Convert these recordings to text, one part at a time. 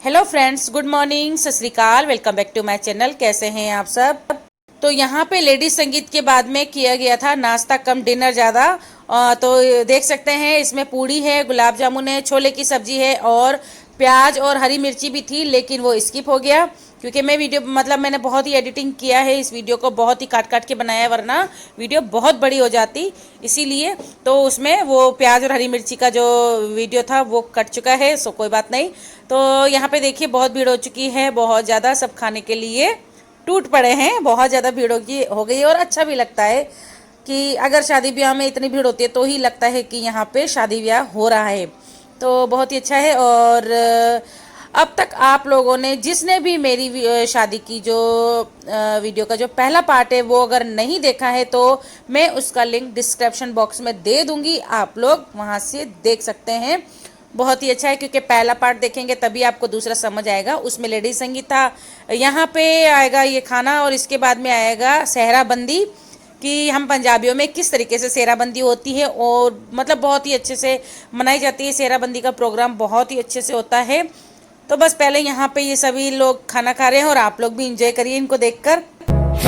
Hello friends, good morning, सत श्री अकाल, welcome back to my channel. कैसे हैं आप सब। तो यहाँ पे लेडीज संगीत के बाद में किया गया था नाश्ता कम डिनर ज़्यादा। तो देख सकते हैं इसमें पूड़ी है, गुलाब जामुन है, छोले की सब्जी है और प्याज और हरी मिर्ची भी थी, लेकिन वो स्किप हो गया क्योंकि मैंने बहुत ही एडिटिंग किया है इस वीडियो को, बहुत ही काट काट के बनाया है, वरना वीडियो बहुत बड़ी हो जाती, इसीलिए तो उसमें वो प्याज और हरी मिर्ची का जो वीडियो था वो कट चुका है। सो कोई बात नहीं। तो यहाँ पे देखिए बहुत भीड़ हो चुकी है, बहुत ज़्यादा, सब खाने के लिए टूट पड़े हैं, बहुत ज़्यादा भीड़ हो गई और अच्छा भी लगता है कि अगर शादी ब्याह में इतनी भीड़ होती है तो ही लगता है कि यहाँ पे शादी ब्याह हो रहा है। तो बहुत ही अच्छा है। और अब तक आप लोगों ने जिसने भी मेरी शादी की जो वीडियो का जो पहला पार्ट है वो अगर नहीं देखा है तो मैं उसका लिंक डिस्क्रिप्शन बॉक्स में दे दूंगी, आप लोग वहाँ से देख सकते हैं। बहुत ही अच्छा है क्योंकि पहला पार्ट देखेंगे तभी आपको दूसरा समझ आएगा। उसमें लेडीज संगीत था, यहाँ पे आएगा ये खाना और इसके बाद में आएगा सेहराबंदी कि हम पंजाबियों में किस तरीके से सेहराबंदी होती है और मतलब बहुत ही अच्छे से मनाई जाती है। सेहराबंदी का प्रोग्राम बहुत ही अच्छे से होता है। तो बस पहले यहाँ पे ये सभी लोग खाना खा रहे हैं और आप लोग भी इंजॉय करिए इनको देखकर।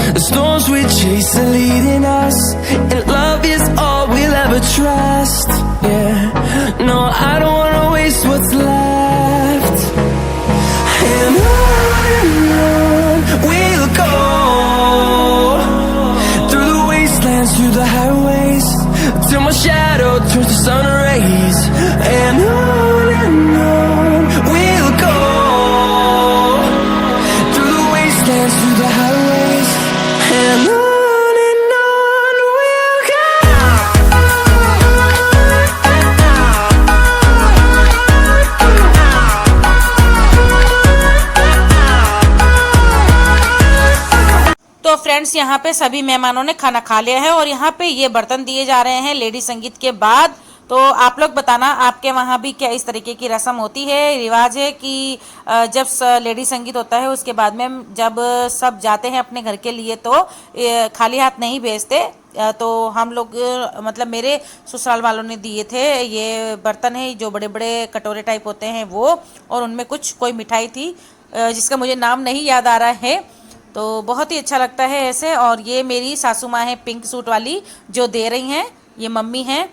The storms we chase are leading us, and love is all we'll ever trust. Yeah, no, I don't wanna waste what's left. And on we'll go, through the wastelands, through the highways, till my shadow turns to sun rays. And on we'll go, through the wastelands, through the highways. And on we'll go. तो friends यहाँ पे सभी मेहमानों ने खाना खा लिया है और यहाँ पे ये बर्तन दिए जा रहे हैं लेडी संगीत के बाद। तो आप लोग बताना आपके वहाँ भी क्या इस तरीके की रस्म होती है, रिवाज है कि जब लेडी संगीत होता है उसके बाद में जब सब जाते हैं अपने घर के लिए तो खाली हाथ नहीं भेजते। तो हम लोग मतलब मेरे ससुराल वालों ने दिए थे ये बर्तन है, जो बड़े बड़े कटोरे टाइप होते हैं वो, और उनमें कुछ कोई मिठाई थी जिसका मुझे नाम नहीं याद आ रहा है। तो बहुत ही अच्छा लगता है ऐसे। और ये मेरी सासू माँ है पिंक सूट वाली जो दे रही हैं, ये मम्मी हैं।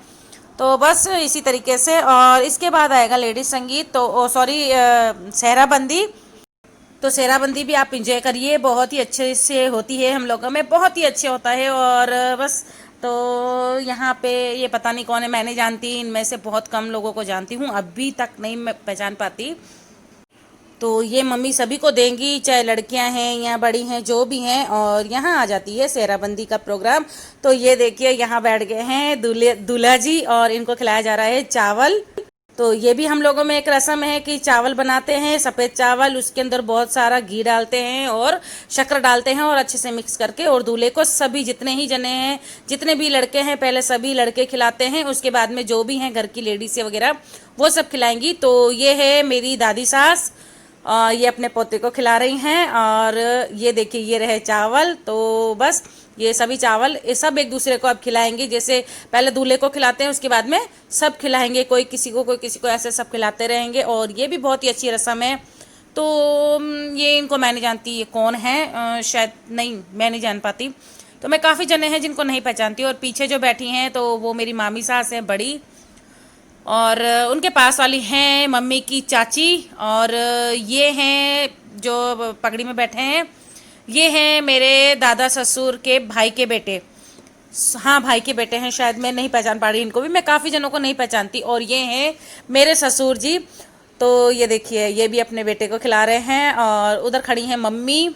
तो बस इसी तरीके से। और इसके बाद आएगा लेडीज संगीत, तो सॉरी सेहराबंदी। तो सेहराबंदी भी आप इंजॉय करिए, बहुत ही अच्छे से होती है, हम लोगों में बहुत ही अच्छे होता है। और बस तो यहाँ पे ये पता नहीं कौन है, मैं नहीं जानती, इनमें से बहुत कम लोगों को जानती हूँ, अभी तक नहीं मैं पहचान पाती। तो ये मम्मी सभी को देंगी, चाहे लड़कियां हैं या बड़ी हैं जो भी हैं। और यहाँ आ जाती है सेहराबंदी का प्रोग्राम। तो ये देखिए यहाँ बैठ गए हैं दूल्हा जी और इनको खिलाया जा रहा है चावल। तो ये भी हम लोगों में एक रस्म है कि चावल बनाते हैं, सफ़ेद चावल, उसके अंदर बहुत सारा घी डालते हैं और शक्कर डालते हैं और अच्छे से मिक्स करके, और दूल्हे को सभी जितने ही जने हैं, जितने भी लड़के हैं, पहले सभी लड़के खिलाते हैं, उसके बाद में जो भी हैं घर की लेडीज़ वगैरह वो सब खिलाएंगी। तो ये है मेरी दादी सास, ये अपने पोते को खिला रही हैं। और ये देखिए ये रहे चावल। तो बस ये सभी चावल ये सब एक दूसरे को अब खिलाएंगे, जैसे पहले दूल्हे को खिलाते हैं उसके बाद में सब खिलाएंगे, कोई किसी को ऐसे सब खिलाते रहेंगे। और ये भी बहुत ही अच्छी रस्म है। तो ये इनको मैं नहीं जानती ये कौन है, शायद नहीं मैं नहीं जान पाती। तो मैं काफ़ी जने हैं जिनको नहीं पहचानती। और पीछे जो बैठी हैं तो वो मेरी मामी सास हैं बड़ी, और उनके पास वाली हैं मम्मी की चाची। और ये हैं जो पगड़ी में बैठे हैं, ये हैं मेरे दादा ससुर के भाई के बेटे। हाँ भाई के बेटे हैं शायद, मैं नहीं पहचान पा रही इनको भी, मैं काफ़ी जनों को नहीं पहचानती। और ये हैं मेरे ससुर जी। तो ये देखिए ये भी अपने बेटे को खिला रहे हैं। और उधर खड़ी हैं मम्मी।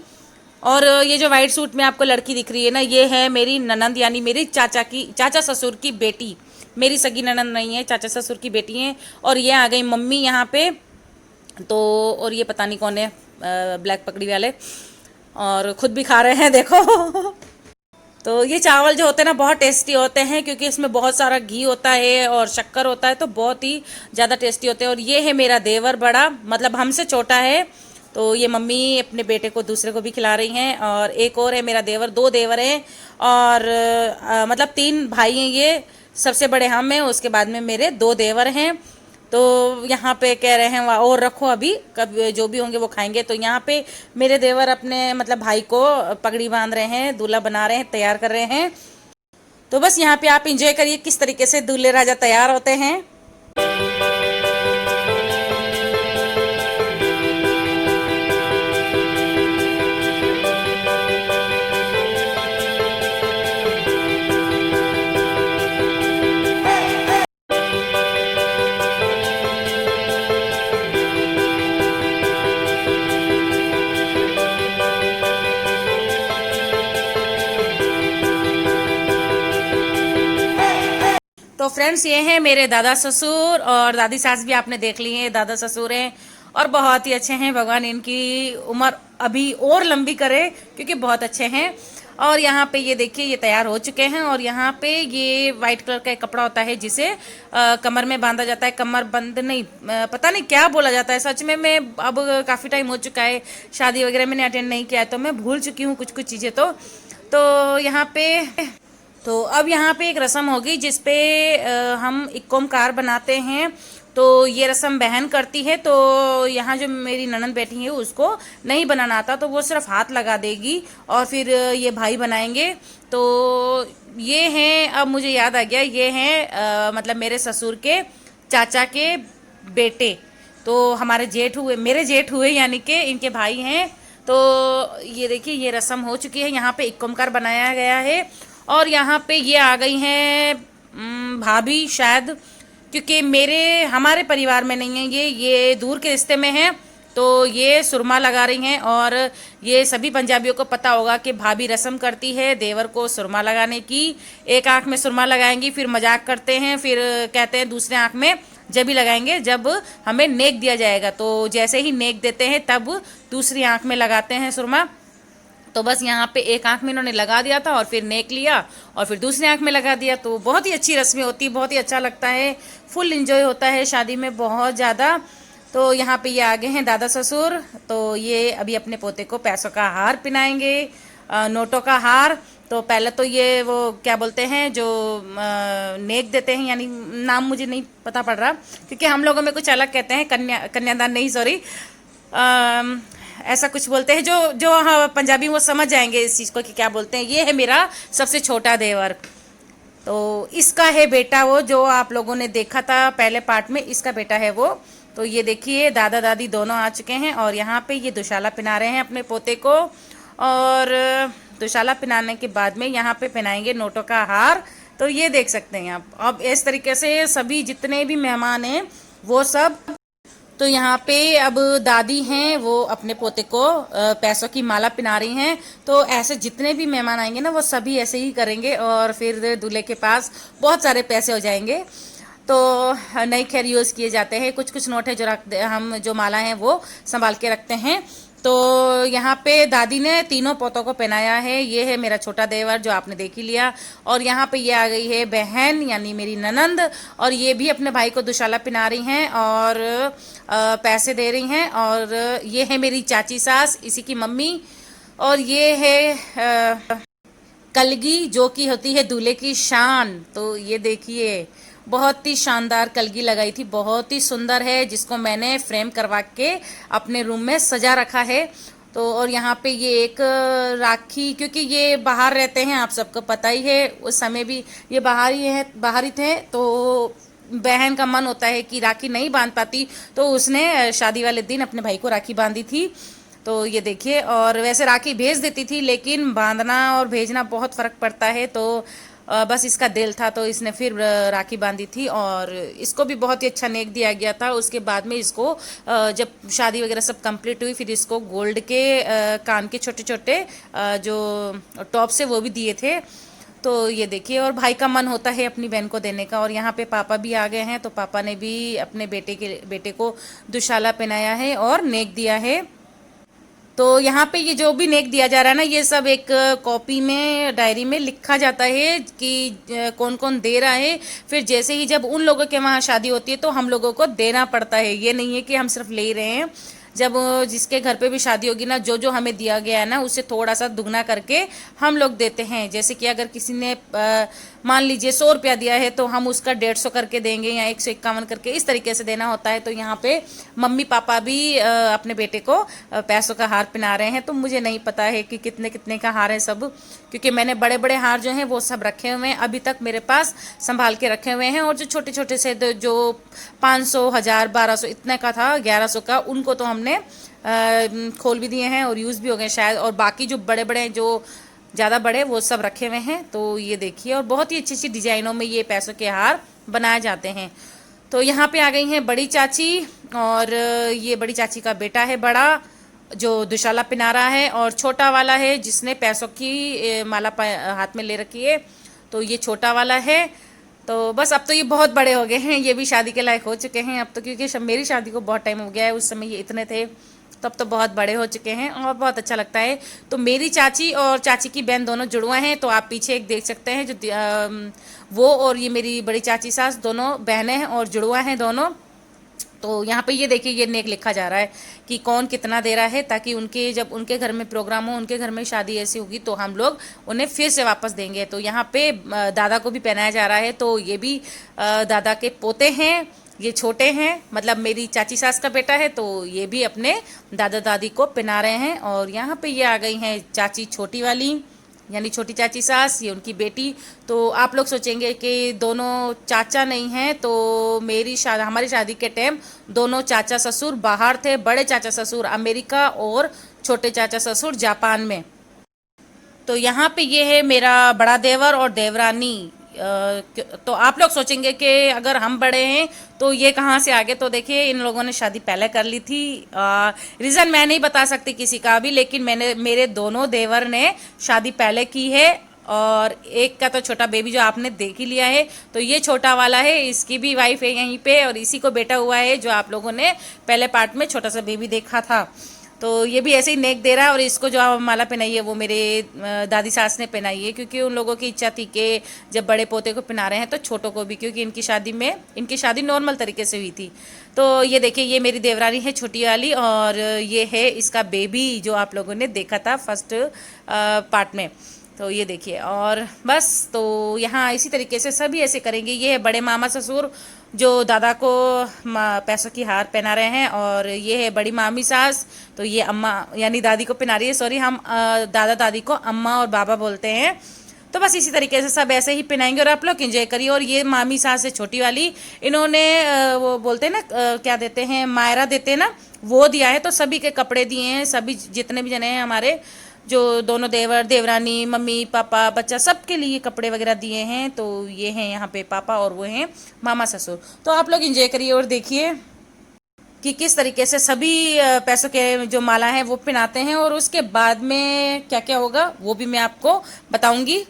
और ये जो वाइट सूट में आपको लड़की दिख रही है ना, ये है मेरी ननंद, यानी मेरी चाचा ससुर की बेटी। मेरी सगी ननंद नहीं है, चाचा ससुर की बेटी हैं। और ये आ गई मम्मी यहाँ पे। तो और ये पता नहीं कौन है ब्लैक पगड़ी वाले, और ख़ुद भी खा रहे हैं देखो। तो ये चावल जो होते हैं ना बहुत टेस्टी होते हैं क्योंकि इसमें बहुत सारा घी होता है और शक्कर होता है, तो बहुत ही ज़्यादा टेस्टी होते हैं। और ये है मेरा देवर बड़ा, मतलब हमसे छोटा है। तो ये मम्मी अपने बेटे को दूसरे को भी खिला रही हैं। और एक और है मेरा देवर, 2 देवर हैं और मतलब 3 भाई हैं। ये सबसे बड़े हम हैं, उसके बाद में मेरे 2 देवर हैं। तो यहाँ पे कह रहे हैं वहाँ और रखो, अभी कब जो भी होंगे वो खाएंगे। तो यहाँ पे मेरे देवर अपने मतलब भाई को पगड़ी बांध रहे हैं, दूल्हा बना रहे हैं, तैयार कर रहे हैं। तो बस यहाँ पे आप इंजॉय करिए किस तरीके से दूल्हे राजा तैयार होते हैं। तो फ्रेंड्स ये हैं मेरे दादा ससुर, और दादी सास भी आपने देख ली है। दादा ससुर हैं और बहुत ही अच्छे हैं, भगवान इनकी उम्र अभी और लंबी करे क्योंकि बहुत अच्छे हैं। और यहाँ पे ये देखिए ये तैयार हो चुके हैं। और यहाँ पे ये वाइट कलर का एक कपड़ा होता है जिसे कमर में बांधा जाता है, कमर बंद नहीं, पता नहीं क्या बोला जाता है सच में। मैं अब काफ़ी टाइम हो चुका है, शादी वगैरह मैंने अटेंड नहीं किया है तो मैं भूल चुकी हूँ कुछ कुछ चीज़ें। तो यहाँ पे तो अब यहाँ पे एक रस्म होगी जिसपे हम एक ओमकार बनाते हैं। तो ये रस्म बहन करती है। तो यहाँ जो मेरी ननद बैठी है उसको नहीं बनाना आता, तो वो सिर्फ हाथ लगा देगी और फिर ये भाई बनाएंगे। तो ये हैं, अब मुझे याद आ गया, ये हैं मतलब मेरे ससुर के चाचा के बेटे। तो हमारे जेठ हुए, मेरे जेठ हुए, यानी कि इनके भाई हैं। तो ये देखिए ये रस्म हो चुकी है। यहाँ पे एक ओमकार बनाया गया है। और यहाँ पे ये आ गई हैं भाभी शायद, क्योंकि हमारे परिवार में नहीं है, ये दूर के रिश्ते में हैं। तो ये सुरमा लगा रही हैं। और ये सभी पंजाबियों को पता होगा कि भाभी रस्म करती है देवर को सुरमा लगाने की। एक आंख में सुरमा लगाएंगी, फिर मजाक करते हैं, फिर कहते हैं दूसरे आंख में जब ही लगाएंगे जब हमें नेक दिया जाएगा। तो जैसे ही नेक देते हैं तब दूसरी आंख में लगाते हैं सुरमा। तो बस यहाँ पे एक आंख में इन्होंने लगा दिया था और फिर नेक लिया और फिर दूसरी आंख में लगा दिया। तो बहुत ही अच्छी रस्में होती है, बहुत ही अच्छा लगता है, फुल एंजॉय होता है शादी में बहुत ज़्यादा। तो यहाँ पे ये आगे हैं दादा ससुर। तो ये अभी अपने पोते को पैसों का हार पहनाएंगे, नोटों का हार। तो पहले तो ये वो क्या बोलते हैं जो नेक देते हैं, यानी नाम मुझे नहीं पता पड़ रहा क्योंकि हम लोगों में कुछ अलग कहते हैं, कन्यादान नहीं, सॉरी, ऐसा कुछ बोलते हैं जो हाँ पंजाबी वो समझ जाएंगे इस चीज़ को कि क्या बोलते हैं। ये है मेरा सबसे छोटा देवर। तो इसका है बेटा वो जो आप लोगों ने देखा था पहले पार्ट में, इसका बेटा है वो। तो ये देखिए दादा दादी दोनों आ चुके हैं और यहाँ पे ये दुशाला पहना रहे हैं अपने पोते को। और दुशाला पहनाने के बाद में यहाँ पे पहनाएंगे नोटों का हार। तो ये देख सकते हैं आप। अब इस तरीके से सभी जितने भी मेहमान हैं वो सब, तो यहाँ पे अब दादी हैं वो अपने पोते को पैसों की माला पहना रही हैं। तो ऐसे जितने भी मेहमान आएंगे ना वो सभी ऐसे ही करेंगे और फिर दूल्हे के पास बहुत सारे पैसे हो जाएंगे। तो नई खैर यूज़ किए जाते हैं, कुछ कुछ नोट है जो हम जो माला हैं वो संभाल के रखते हैं। तो यहाँ पे दादी ने तीनों पोतों को पहनाया है। ये है मेरा छोटा देवर जो आपने देख ही लिया। और यहाँ पे ये आ गई है बहन यानी मेरी ननंद, और ये भी अपने भाई को दुशाला पहना रही हैं और पैसे दे रही हैं। और ये है मेरी चाची सास, इसी की मम्मी। और ये है कलगी जो कि होती है दूल्हे की शान। तो ये देखिए बहुत ही शानदार कलगी लगाई थी, बहुत ही सुंदर है, जिसको मैंने फ्रेम करवा के अपने रूम में सजा रखा है। तो और यहाँ पे ये एक राखी, क्योंकि ये बाहर रहते हैं आप सबको पता ही है, उस समय भी ये बाहर ही थे। तो बहन का मन होता है कि राखी नहीं बांध पाती, तो उसने शादी वाले दिन अपने भाई को राखी बांधी थी। तो ये देखिए, और वैसे राखी भेज देती थी लेकिन बांधना और भेजना बहुत फ़र्क पड़ता है। तो बस इसका दिल था तो इसने फिर राखी बांधी थी। और इसको भी बहुत ही अच्छा नेक दिया गया था। उसके बाद में इसको जब शादी वगैरह सब कंप्लीट हुई फिर इसको गोल्ड के कान के छोटे छोटे जो टॉप से वो भी दिए थे। तो ये देखिए, और भाई का मन होता है अपनी बहन को देने का। और यहाँ पे पापा भी आ गए हैं, तो पापा ने भी अपने बेटे को दुशाला पहनाया है और नेक दिया है। तो यहाँ पे ये जो भी नेक दिया जा रहा है ना, ये सब एक कॉपी में डायरी में लिखा जाता है कि कौन कौन दे रहा है। फिर जैसे ही जब उन लोगों के वहाँ शादी होती है तो हम लोगों को देना पड़ता है, ये नहीं है कि हम सिर्फ ले ही रहे हैं। जब जिसके घर पे भी शादी होगी ना, जो जो हमें दिया गया है ना उससे थोड़ा सा दुगना करके हम लोग देते हैं। जैसे कि अगर किसी ने मान लीजिए 100 रुपया दिया है तो हम उसका 150 करके देंगे या 151 करके, इस तरीके से देना होता है। तो यहाँ पे मम्मी पापा भी अपने बेटे को पैसों का हार पहना रहे हैं। तो मुझे नहीं पता है कि कितने कितने का हार है सब, क्योंकि मैंने बड़े बड़े हार जो हैं वो सब रखे हुए हैं अभी तक मेरे पास संभाल के रखे हुए हैं। और जो छोटे छोटे से जो 500, 1000, 1200 इतने का था, 1100 का, उनको तो हमने खोल भी दिए हैं और यूज़ भी हो गए शायद। और बाकी जो बड़े बड़े जो ज़्यादा बड़े वो सब रखे हुए हैं। तो ये देखिए, और बहुत ही अच्छी अच्छी डिज़ाइनों में ये पैसों के हार बनाए जाते हैं। तो यहाँ पे आ गई हैं बड़ी चाची, और ये बड़ी चाची का बेटा है बड़ा, जो दुशाला पहना रहा है, और छोटा वाला है जिसने पैसों की माला हाथ में ले रखी है, तो ये छोटा वाला है। तो बस अब तो ये बहुत बड़े हो गए हैं, ये भी शादी के लायक हो चुके हैं अब तो, क्योंकि मेरी शादी को बहुत टाइम हो गया है, उस समय ये इतने थे, तब तो बहुत बड़े हो चुके हैं और बहुत अच्छा लगता है। तो मेरी चाची और चाची की बहन दोनों जुड़वा हैं, तो आप पीछे एक देख सकते हैं जो वो और ये मेरी बड़ी चाची सास दोनों बहनें हैं और जुड़वा हैं दोनों। तो यहाँ पे ये देखिए, ये नेक लिखा जा रहा है कि कौन कितना दे रहा है, ताकि उनके जब उनके घर में प्रोग्राम हो, उनके घर में शादी ऐसी होगी तो हम लोग उन्हें फिर से वापस देंगे। तो यहाँ पे दादा को भी पहनाया जा रहा है। तो ये भी दादा के पोते हैं, ये छोटे हैं, मतलब मेरी चाची सास का बेटा है, तो ये भी अपने दादा दादी को पहना रहे हैं। और यहाँ पे ये आ गई हैं चाची छोटी वाली, यानी छोटी चाची सास, ये उनकी बेटी। तो आप लोग सोचेंगे कि दोनों चाचा नहीं हैं, तो हमारी शादी के टाइम दोनों चाचा ससुर बाहर थे, बड़े चाचा ससुर अमेरिका और छोटे चाचा ससुर जापान में। तो यहाँ पे ये है मेरा बड़ा देवर और देवरानी। तो आप लोग सोचेंगे कि अगर हम बड़े हैं तो ये कहाँ से आ गए, तो देखिए इन लोगों ने शादी पहले कर ली थी। रीज़न मैं नहीं बता सकती किसी का भी, लेकिन मेरे दोनों देवर ने शादी पहले की है। और एक का तो छोटा बेबी जो आपने देख ही लिया है, तो ये छोटा वाला है, इसकी भी वाइफ है यहीं पे, और इसी को बेटा हुआ है जो आप लोगों ने पहले पार्ट में छोटा सा बेबी देखा था। तो ये भी ऐसे ही नेक दे रहा है। और इसको जो माला पहनाई है वो मेरे दादी सास ने पहनाई है, क्योंकि उन लोगों की इच्छा थी कि जब बड़े पोते को पहना रहे हैं तो छोटों को भी, क्योंकि इनकी शादी नॉर्मल तरीके से हुई थी। तो ये देखिए, ये मेरी देवरानी है छोटी वाली, और ये है इसका बेबी जो आप लोगों ने देखा था फर्स्ट पार्ट में। तो ये देखिए, और बस तो यहाँ इसी तरीके से सभी ऐसे करेंगे। ये है बड़े मामा ससुर जो दादा को पैसों की हार पहना रहे हैं, और ये है बड़ी मामी सास, तो ये अम्मा यानी दादी को पहना रही है। सॉरी, हम दादा दादी को अम्मा और बाबा बोलते हैं। तो बस इसी तरीके से सब ऐसे ही पहनाएंगे और आप लोग एंजॉय करिए। और ये मामी सास है छोटी वाली, इन्होंने वो बोलते हैं ना, क्या देते हैं, मायरा देते हैं ना, वो दिया है। तो सभी के कपड़े दिए हैं, सभी जितने भी जने हैं हमारे, जो दोनों देवर देवरानी, मम्मी पापा बच्चा, सबके लिए कपड़े वगैरह दिए हैं। तो ये हैं यहाँ पे पापा और वो हैं मामा ससुर। तो आप लोग एंजॉय करिए और देखिए कि किस तरीके से सभी पैसों के जो माला हैं वो पहनाते हैं, और उसके बाद में क्या क्या होगा वो भी मैं आपको बताऊंगी।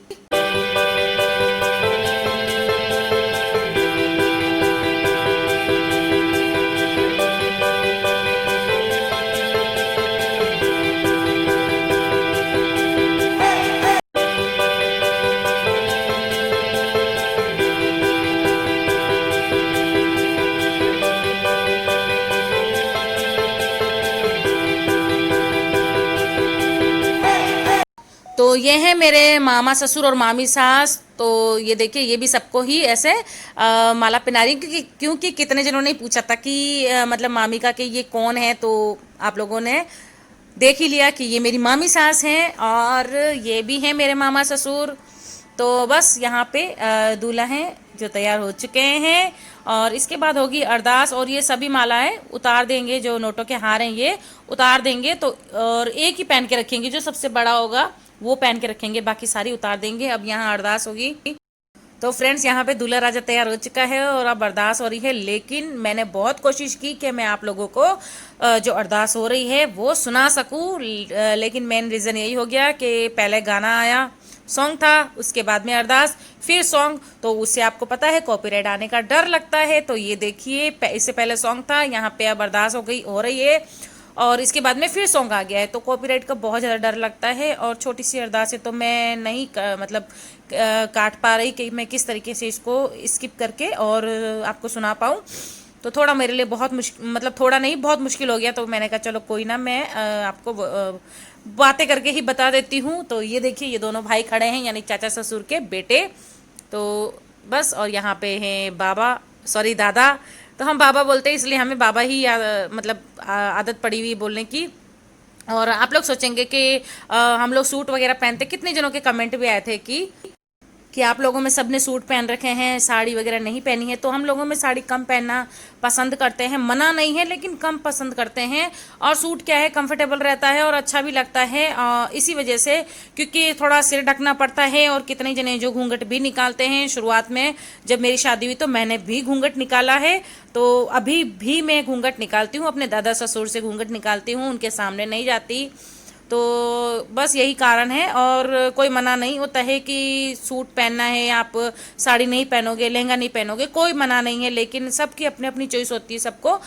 तो ये है मेरे मामा ससुर और मामी सास। तो ये देखिए, ये भी सबको ही ऐसे माला पहना रही, क्योंकि कितने जनों ने पूछा था कि मतलब मामी का कि ये कौन है। तो आप लोगों ने देख ही लिया कि ये मेरी मामी सास हैं, और ये भी हैं मेरे मामा ससुर। तो बस यहाँ पे दूल्हा हैं जो तैयार हो चुके हैं, और इसके बाद होगी अरदास। और ये सभी मालाएं उतार देंगे, जो नोटों के हार हैं ये उतार देंगे। तो और एक ही पहन के रखेंगे, जो सबसे बड़ा होगा वो पहन के रखेंगे, बाकी सारी उतार देंगे। अब यहाँ अरदास होगी। तो फ्रेंड्स, यहाँ पे दूल्हा राजा तैयार हो चुका है और अब अरदास हो रही है। लेकिन मैंने बहुत कोशिश की कि मैं आप लोगों को जो अरदास हो रही है वो सुना सकूं, लेकिन मेन रीज़न यही हो गया कि पहले गाना आया, सॉन्ग था, उसके बाद में अरदास, फिर सॉन्ग। तो उससे आपको पता है कॉपीराइट आने का डर लगता है। तो ये देखिए, इससे पहले सॉन्ग था, यहाँ पे अब अरदास हो रही है, और इसके बाद में फिर सॉन्ग आ गया है। तो कॉपीराइट का बहुत ज़्यादा डर लगता है, और छोटी सी अरदास है तो मैं नहीं मतलब काट पा रही कि मैं किस तरीके से इसको स्किप करके और आपको सुना पाऊँ। तो थोड़ा मेरे लिए बहुत मुश्किल, मतलब थोड़ा नहीं बहुत मुश्किल हो गया। तो मैंने कहा चलो कोई ना, मैं आपको बातें करके ही बता देती हूँ। तो ये देखिए, ये दोनों भाई खड़े हैं, यानी चाचा ससुर के बेटे। तो बस, और यहाँ पे हैं बाबा, सॉरी दादा। तो हम बाबा बोलते हैं, इसलिए हमें बाबा ही मतलब आदत पड़ी हुई बोलने की। और आप लोग सोचेंगे कि हम लोग सूट वगैरह पहनते, कितने जनों के कमेंट भी आए थे कि आप लोगों में सबने सूट पहन रखे हैं, साड़ी वगैरह नहीं पहनी है। तो हम लोगों में साड़ी कम पहनना पसंद करते हैं, मना नहीं है लेकिन कम पसंद करते हैं। और सूट क्या है, कंफर्टेबल रहता है और अच्छा भी लगता है, इसी वजह से, क्योंकि थोड़ा सिर ढकना पड़ता है। और कितने जने जो घूंघट भी निकालते हैं। शुरुआत में जब मेरी शादी हुई तो मैंने भी घूंघट निकाला है, तो अभी भी मैं घूंघट निकालती हूँ, अपने दादा ससुर से घूंघट निकालती हूँ, उनके सामने नहीं जाती। तो बस यही कारण है, और कोई मना नहीं होता है कि सूट पहनना है, आप साड़ी नहीं पहनोगे, लहंगा नहीं पहनोगे, कोई मना नहीं है। लेकिन सबकी अपनी अपनी चॉइस होती है, सबको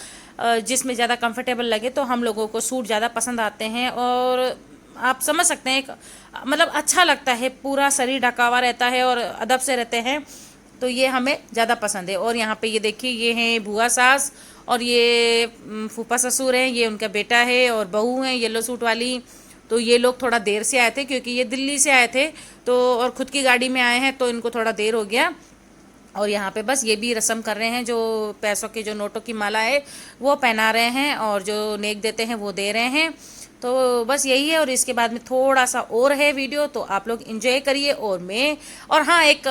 जिसमें ज़्यादा कंफर्टेबल लगे। तो हम लोगों को सूट ज़्यादा पसंद आते हैं, और आप समझ सकते हैं, मतलब अच्छा लगता है, पूरा शरीर ढका हुआ रहता है और अदब से रहते हैं। तो ये हमें ज़्यादा पसंद है। और यहाँ पे ये देखिए, ये हैं बुआ सास और ये फूफा ससुर हैं, ये उनका बेटा है और बहू हैं येलो सूट वाली। तो ये लोग थोड़ा देर से आए थे, क्योंकि ये दिल्ली से आए थे, तो और ख़ुद की गाड़ी में आए हैं, तो इनको थोड़ा देर हो गया। और यहाँ पे बस ये भी रस्म कर रहे हैं, जो पैसों के जो नोटों की माला है वो पहना रहे हैं, और जो नेक देते हैं वो दे रहे हैं। तो बस यही है। और इसके बाद में थोड़ा सा और है वीडियो, तो आप लोग एंजॉय करिए। और हाँ, एक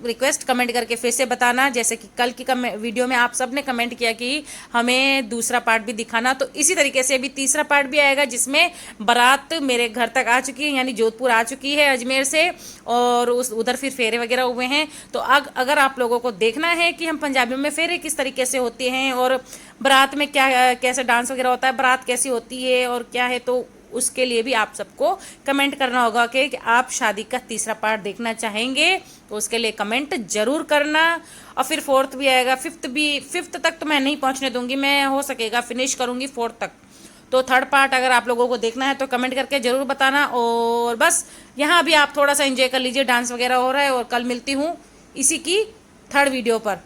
रिक्वेस्ट कमेंट करके फिर से बताना, जैसे कि कल की वीडियो में आप सब ने कमेंट किया कि हमें दूसरा पार्ट भी दिखाना, तो इसी तरीके से अभी तीसरा पार्ट भी आएगा, जिसमें बारात मेरे घर तक आ चुकी है, यानी जोधपुर आ चुकी है अजमेर से, और उधर फिर फेरे वगैरह हुए हैं। तो अगर आप लोगों को देखना है कि हम पंजाबियों में फेरे किस तरीके से होते हैं, और बारात में क्या कैसे डांस वगैरह होता है, बारात कैसी होती है और क्या है, तो उसके लिए भी आप सबको कमेंट करना होगा कि आप शादी का तीसरा पार्ट देखना चाहेंगे। तो उसके लिए कमेंट जरूर करना। और फिर फोर्थ भी आएगा, फिफ्थ तक तो मैं नहीं पहुंचने दूंगी, मैं हो सकेगा फिनिश करूंगी फोर्थ तक। तो थर्ड पार्ट अगर आप लोगों को देखना है तो कमेंट करके ज़रूर बताना। और बस यहाँ भी आप थोड़ा सा एंजॉय कर लीजिए, डांस वगैरह हो रहा है। और कल मिलती हूँ इसी की थर्ड वीडियो पर।